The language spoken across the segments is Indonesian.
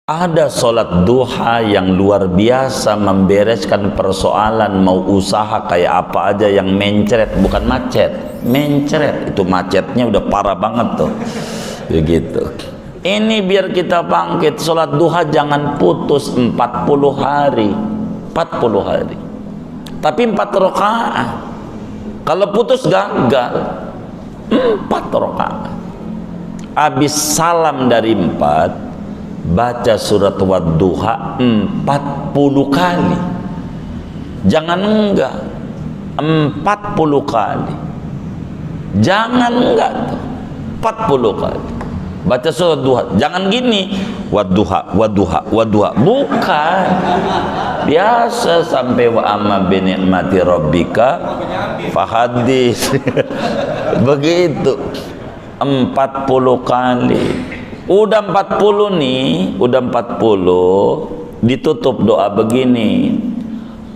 Ada sholat duha yang luar biasa membereskan persoalan, mau usaha kayak apa aja yang mencret, bukan macet, mencret. Itu macetnya udah parah banget tuh. Begitu. Ini biar kita bangkit, sholat duha jangan putus 40 hari. 40 hari. Tapi 4 rakaat. Kalau putus gagal. 4 rakaat. Habis salam dari 4, baca surat Wadduha 40 kali. Jangan enggak, 40 kali. Jangan enggak tuh, 40 kali. Baca surat duha. Jangan gini, Wadduha, Wadduha, Wadduha. Bukan. Biasa sampai wa amma bi ni'mati rabbika fahadits. Begitu. 40 kali. Udah 40 nih, udah 40, ditutup doa begini.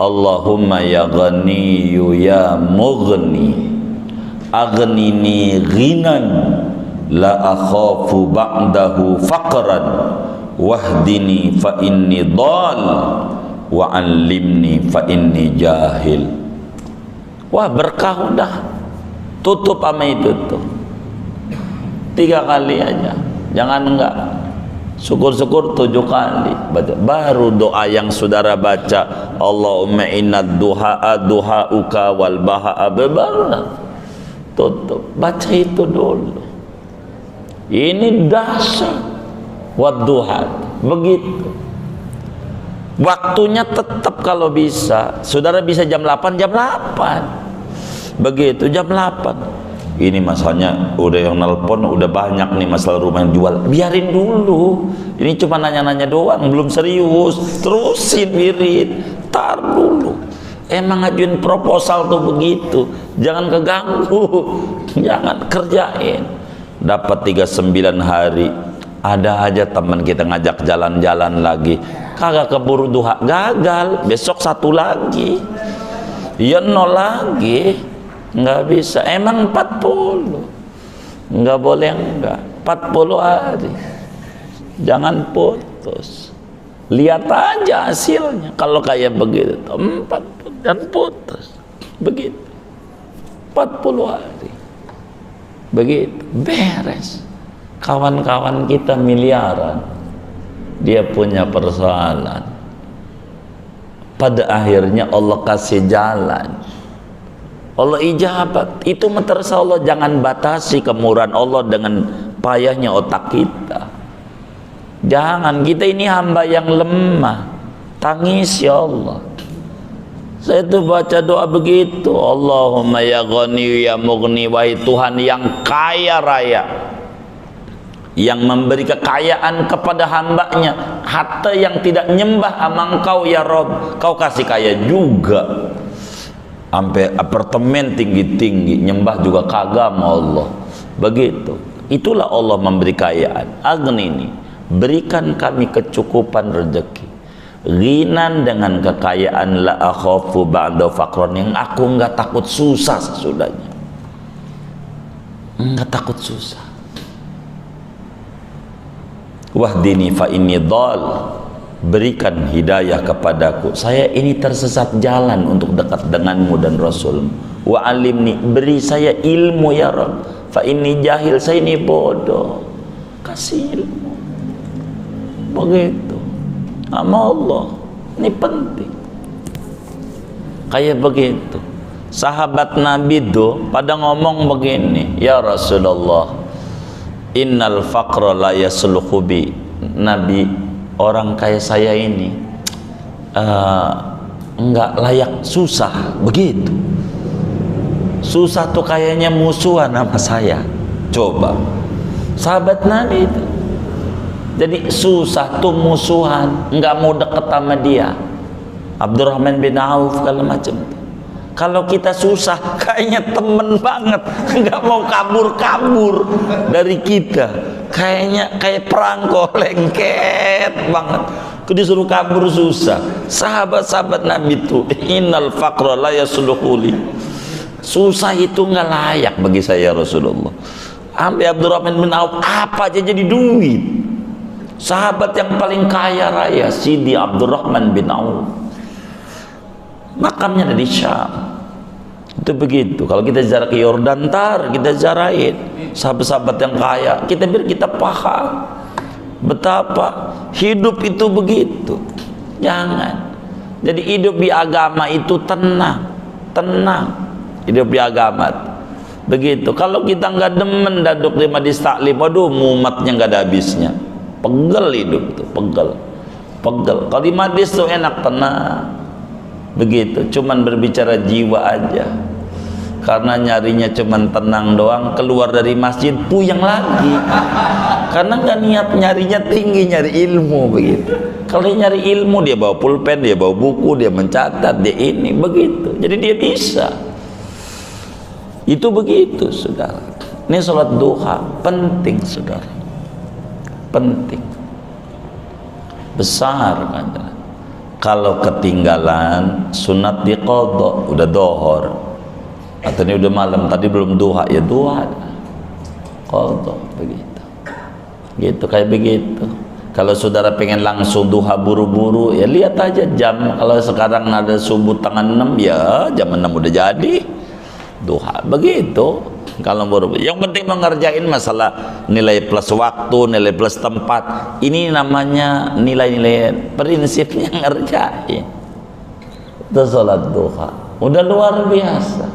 Allahumma ya ghaniyyu ya mughni, aghnini ghinan, la akhafu ba'dahu faqran, wahdini fa inni dhal, wa 'allimni fa inni jahil. Wah, berkah udah. Tutup sama itu tuh. 3 kali aja. Jangan enggak, syukur-syukur 7 kali baca. Baru doa yang saudara baca, Allahumma inna duha'a duha'uka wal baha'a, baru tutup. Baca itu dulu. Ini dahsyat wadduha. Begitu. Waktunya tetap kalau bisa. Saudara bisa jam 8, jam 8. Begitu, jam 8. Ini masalahnya udah yang nelpon udah banyak nih, masalah rumah yang jual, biarin dulu. Ini cuma nanya-nanya doang, belum serius. Terusin wirid, tar dulu. Emang ngajuin proposal tuh begitu, jangan keganggu. Jangan, kerjain. Dapat 39 hari. Ada aja teman kita ngajak jalan-jalan lagi, kagak keburu duha, gagal. Besok 1 lagi, ya 0 lagi. Nggak bisa, emang 40 nggak boleh, enggak 40 hari. Jangan putus, lihat aja hasilnya. Kalau kayak begitu 40 dan putus begitu, 40 hari begitu beres. Kawan-kawan kita miliaran, dia punya persoalan, pada akhirnya Allah kasih jalan, Allah ijabat. Itu terserah Allah. Jangan batasi kemurahan Allah dengan payahnya otak kita. Jangan. Kita ini hamba yang lemah, tangis ya Allah. Saya tuh baca doa begitu, Allahumma ya ghani ya mughni, wahai Tuhan yang kaya raya, yang memberi kekayaan kepada hambanya, hatta yang tidak nyembah sama Engkau ya Rob, Kau kasih kaya juga. Sampai apartemen tinggi-tinggi, nyembah juga kagak sama Allah. Begitu. Itulah Allah memberi kekayaan. Aghnini, berikan kami kecukupan rezeki. Ghinan, dengan kekayaan, la akhafu ba'da faqran, yang aku enggak takut susah sesudahnya. Enggak takut susah. Wahdini fa inni dhal, berikan hidayah kepadaku, saya ini tersesat jalan untuk dekat denganmu dan Rasulmu. Wa alimni, beri saya ilmu ya Rabb, fa inni jahil, saya ini bodoh, kasih ilmu. Begitu sama Allah, ini penting. Kayak begitu sahabat Nabi itu pada ngomong begini, ya Rasulullah, innal faqra la yasluhu bi. Nabi, orang kayak saya ini enggak layak susah. Begitu. Susah tuh kayaknya musuhan sama saya. Coba, sahabat Nabi itu. Jadi susah tuh musuhan, enggak mau deket sama dia. Abdurrahman bin Auf kalau macam itu. Kalau kita susah kayaknya temen banget, enggak mau kabur-kabur dari kita. Kayaknya kayak perangko, lengket banget. Disuruh kabur susah. Sahabat-sahabat Nabi itu, innal faqra la yasluhu li. Susah itu nggak layak bagi saya Rasulullah. Sampai Abdurrahman bin Auf apa aja jadi duit. sahabat yang paling kaya raya, Sidi Abdurrahman bin Auf, makamnya ada di Syam. Itu begitu. Kalau kita ziarah ke Yordan, kita ziarahin sahabat-sahabat yang kaya, biar kita paham betapa hidup itu begitu. Jangan. Jadi hidup di agama itu tenang. Hidup di agama begitu. Kalau kita nggak demen daduk di majlis taklim, waduh, mumatnya nggak ada habisnya. Pegel hidup tuh, pegel. Kalau di majlis tuh enak, tenang. Begitu, cuman berbicara jiwa aja. Karena nyarinya cuman tenang doang, keluar dari masjid puyeng lagi. Karena nggak niat nyarinya tinggi, nyari ilmu begitu. Kalau dia nyari ilmu, dia bawa pulpen, dia bawa buku, dia mencatat, dia ini begitu. Jadi dia bisa. Itu begitu, saudara. Ini sholat duha penting, saudara. Penting, besar kan. Kalau ketinggalan sunat diqadha, udah dohor atau ini udah malam, tadi belum duha, ya duha qadha, begitu. Gitu, kayak begitu. Kalau saudara pengen langsung duha buru-buru, ya lihat aja jam. Kalau sekarang ada subuh tangan 6, ya jam 6 udah jadi duha, begitu. Kalau buru-buru, yang penting mengerjain masalah nilai plus waktu, nilai plus tempat. Ini namanya nilai-nilai prinsipnya ngerjain. Itu sholat duha udah luar biasa,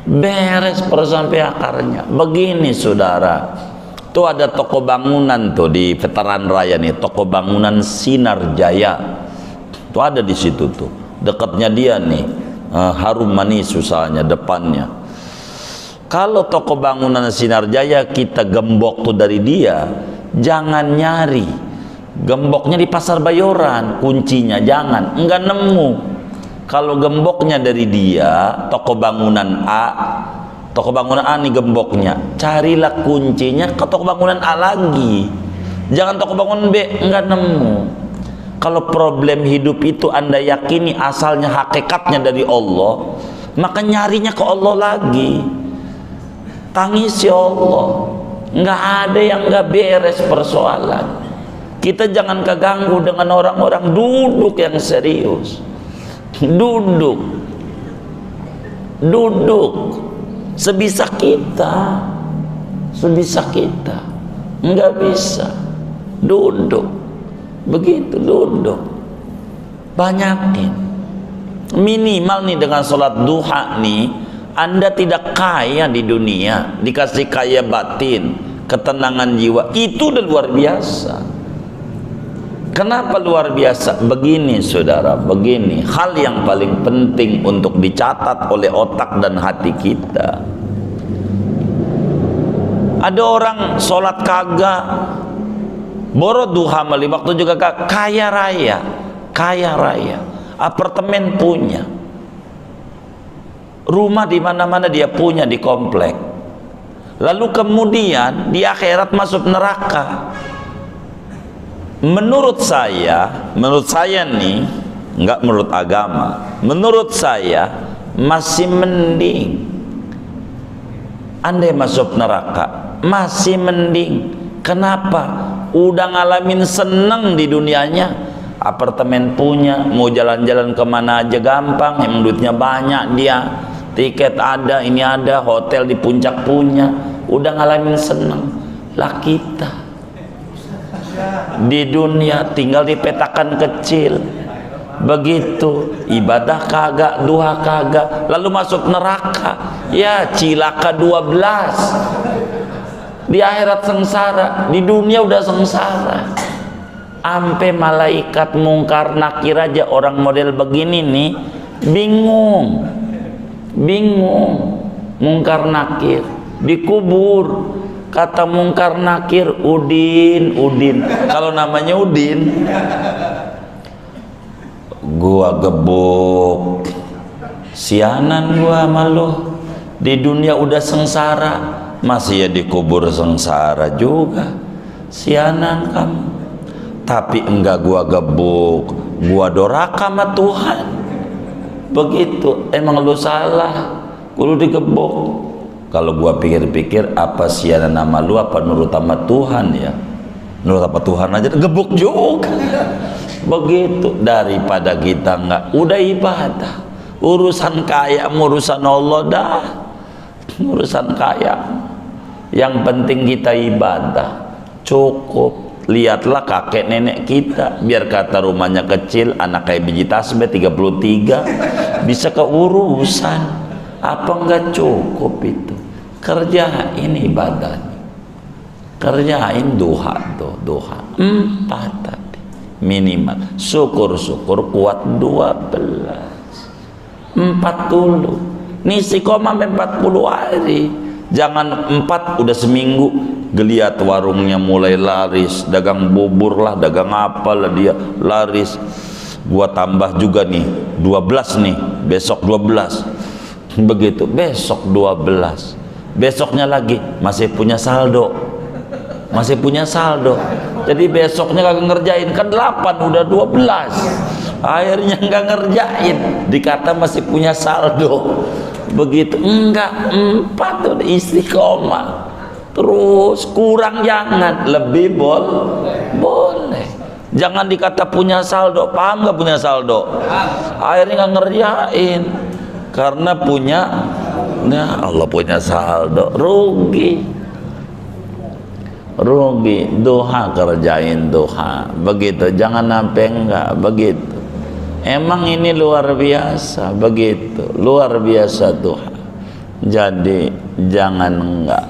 beres sampai akarnya. Begini saudara, tuh ada toko bangunan tuh di Veteran Raya nih, toko bangunan Sinar Jaya tuh ada di situ tuh, dekatnya dia nih, Harum Manis usahanya depannya. Kalau toko bangunan Sinar Jaya kita gembok tuh dari dia, jangan nyari gemboknya di Pasar Bayoran, kuncinya jangan, enggak nemu. Kalau gemboknya dari dia, toko bangunan A nih gemboknya, carilah kuncinya ke toko bangunan A lagi, jangan toko bangunan B, enggak nemu. Kalau problem hidup itu Anda yakini asalnya hakikatnya dari Allah, maka nyarinya ke Allah lagi. Tangis ya Allah, nggak ada yang nggak beres persoalan. Kita jangan keganggu dengan orang-orang duduk yang serius, duduk sebisa kita, nggak bisa duduk begitu, duduk banyakin. Minimal nih dengan sholat duha nih, Anda tidak kaya di dunia, dikasih kaya batin, ketenangan jiwa, itu udah luar biasa. Kenapa luar biasa? Begini saudara, begini hal yang paling penting untuk dicatat oleh otak dan hati kita. Ada orang sholat kagak, boro duha mali waktu juga kaya raya, apartemen punya, rumah di mana-mana dia punya di komplek. Lalu kemudian di akhirat masuk neraka. Menurut saya nih, enggak menurut agama, menurut saya masih mending andai masuk neraka, masih mending. Kenapa? Udah ngalamin seneng di dunianya, apartemen punya, mau jalan-jalan kemana aja gampang, yang duitnya banyak dia, tiket ada, ini ada, hotel di puncak punya, udah ngalamin seneng. Lah kita di dunia tinggal di petakan kecil begitu, ibadah kagak, duha kagak, lalu masuk neraka, ya cilaka 12. Di akhirat sengsara, di dunia udah sengsara. Ampe malaikat mungkar nakir aja orang model begini nih bingung, mungkar nakir dikubur. Kata mungkar nakir, Udin. Kalau namanya Udin, gua gebuk, sianan gua malu. Di dunia udah sengsara, masih ya dikubur sengsara juga, sianan kamu. Tapi enggak gua gebuk, gua doraka sama Tuhan. Begitu, emang lu salah, gua digebuk. Kalau gua pikir-pikir, apa sianan nama lu apa nurut sama Tuhan ya? menurut apa Tuhan aja gebuk juga. Begitu, daripada kita nggak udah ibadah, urusan kaya urusan Allah dah, urusan kaya, yang penting kita ibadah cukup. Lihatlah kakek nenek kita, biar kata rumahnya kecil, anak kayak biji tasbih 33 bisa keurusan. Apa enggak cukup itu? Kerjain ibadah, kerjain duha tuh, duha 4 tadi minimal, syukur-syukur kuat 12, 40 nih istiqomah 40 hari. Jangan 4 udah seminggu geliat warungnya mulai laris, dagang bubur lah, dagang apalah dia laris. Gua tambah juga nih 12 nih, besok 12, begitu besok 12, besoknya lagi masih punya saldo, masih punya saldo. Jadi besoknya kagak ngerjain, kan 8 udah 12, akhirnya nggak ngerjain, dikata masih punya saldo. Begitu enggak, 4 udah istiqomah. Terus kurang jangan, lebih boleh. Jangan dikata punya saldo, paham nggak punya saldo? Akhirnya nggak ngerjain karena punya, nah Allah punya saldo, rugi. Duha, kerjain duha, begitu. Jangan sampai enggak, begitu. Emang ini luar biasa, begitu, luar biasa duha. Jadi jangan enggak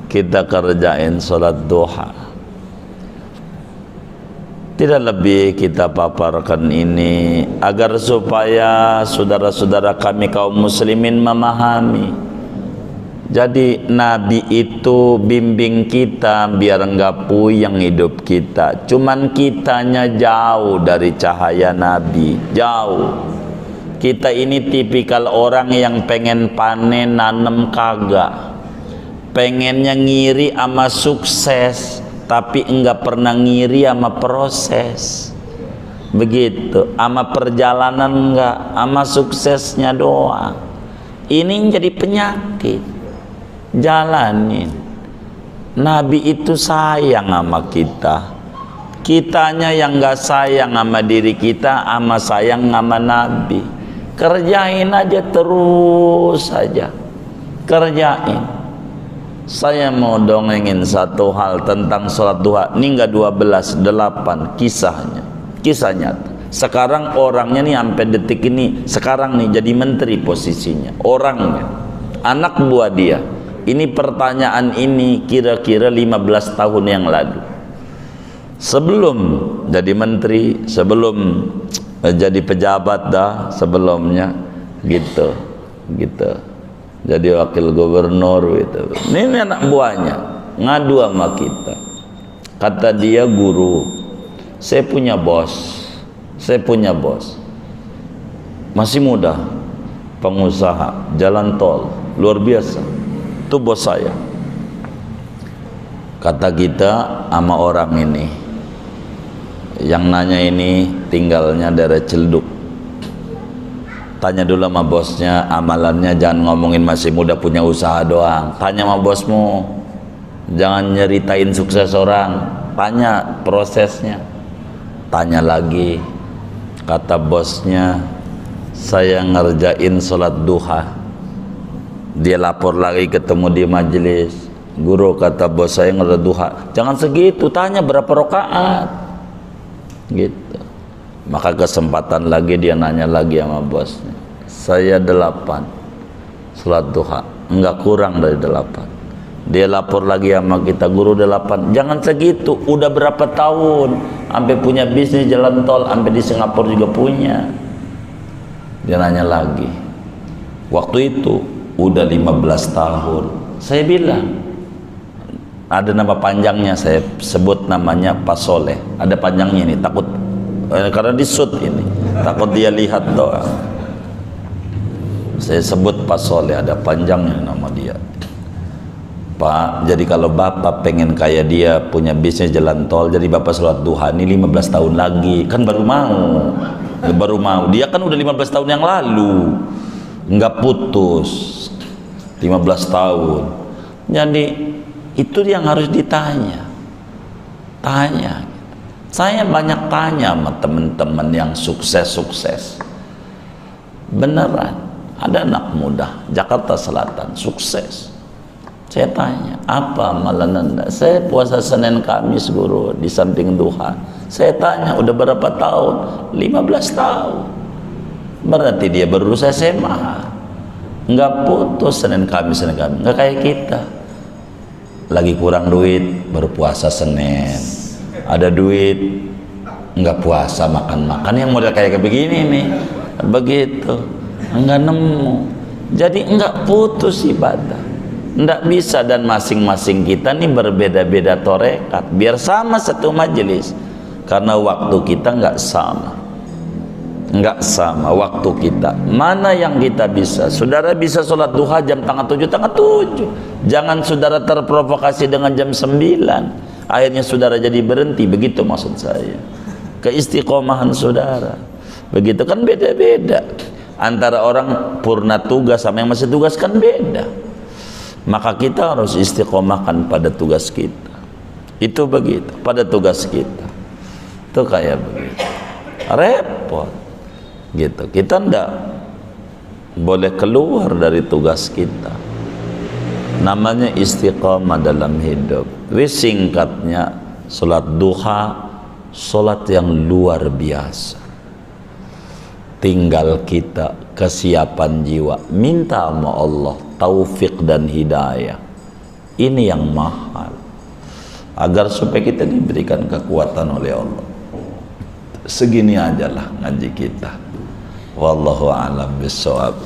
kita kerjain sholat duha. Tidak lebih kita paparkan ini agar supaya saudara-saudara kami kaum muslimin memahami. Jadi Nabi itu bimbing kita biar enggak puyeng hidup kita. Cuman kitanya jauh dari cahaya Nabi, jauh. Kita ini tipikal orang yang pengen panen nanem kagak, pengennya ngiri sama sukses, tapi enggak pernah ngiri sama proses. Begitu, sama perjalanan enggak, sama suksesnya doang. Ini jadi penyakit. Jalanin. Nabi itu sayang sama kita, kitanya yang enggak sayang sama diri kita, sama sayang sama Nabi. Kerjain aja terus saja, kerjain. Saya mau dongengin satu hal tentang sholat duha. Ini enggak 12, 8 kisahnya, kisah nyata. Sekarang orangnya nih sampai detik ini, sekarang nih jadi menteri posisinya, orangnya, anak buah dia. Ini pertanyaan ini kira-kira 15 tahun yang lalu. Sebelum jadi menteri, sebelum jadi pejabat dah sebelumnya, gitu. Jadi wakil gubernur gitu. Ini anak buahnya ngadu sama kita. Kata dia, guru, saya punya bos. Masih muda, pengusaha, jalan tol, luar biasa. Itu bos saya. Kata kita sama orang ini, yang nanya ini tinggalnya daerah Ciledug. Tanya dulu sama bosnya, amalannya, jangan ngomongin masih muda punya usaha doang. Tanya sama bosmu, jangan nyeritain sukses orang, tanya prosesnya. Tanya lagi, kata bosnya, saya ngerjain sholat duha. Dia lapor lagi, ketemu di majelis, guru, kata bos saya ngerjain duha. Jangan segitu, tanya berapa rakaat, gitu. Maka kesempatan lagi dia nanya lagi sama bosnya, saya 8 sholat duha, enggak kurang dari 8. Dia lapor lagi sama kita, guru 8. Jangan segitu, udah berapa tahun, sampai punya bisnis jalan tol, sampai di Singapura juga punya. Dia nanya lagi, waktu itu udah 15 tahun. Saya bilang, ada nama panjangnya, saya sebut namanya Pak Soleh. Ada panjangnya ini, takut karena disut ini, takut dia lihat doang. Saya sebut Pak Soleh, ada panjangnya nama dia. Pak, jadi kalau bapak pengen kayak dia, punya bisnis jalan tol, jadi bapak sholat duha ini 15 tahun lagi, kan baru mau. Dia kan udah 15 tahun yang lalu nggak putus, 15 tahun. Jadi itu yang harus ditanya. Tanya. Saya banyak tanya sama teman-teman yang sukses-sukses. Beneran, ada anak muda Jakarta Selatan sukses. Saya tanya, apa amalan Anda? Saya puasa Senin Kamis guru di samping duha. Saya tanya, udah berapa tahun? 15 tahun. Berarti dia baru lulus SMA. Enggak putus Senin Kamis, enggak kayak kita. Lagi kurang duit, berpuasa Senin. Ada duit, enggak puasa, makan-makan. Yang model kayak begini nih, begitu. Enggak nemu. Jadi enggak putus ibadah. Enggak bisa, dan masing-masing kita nih berbeda-beda torekat. Biar sama satu majelis. Karena waktu kita enggak sama. Enggak sama waktu kita. Mana yang kita bisa? Saudara bisa sholat duha jam tengah 7, jangan saudara terprovokasi dengan jam 9, akhirnya saudara jadi berhenti. Begitu maksud saya, keistiqomahan saudara. Begitu kan, beda-beda antara orang purna tugas sama yang masih tugas, kan beda. Maka kita harus istiqomahkan pada tugas kita. Itu begitu, pada tugas kita. Itu kayak begitu, repot gitu. Kita ndak boleh keluar dari tugas kita. Namanya istiqamah dalam hidup. Singkatnya, sholat duha, sholat yang luar biasa. Tinggal kita kesiapan jiwa, minta sama Allah taufik dan hidayah. Ini yang mahal, agar supaya kita diberikan kekuatan oleh Allah. Segini ajalah ngaji kita. Wallahu a'lam bishawab.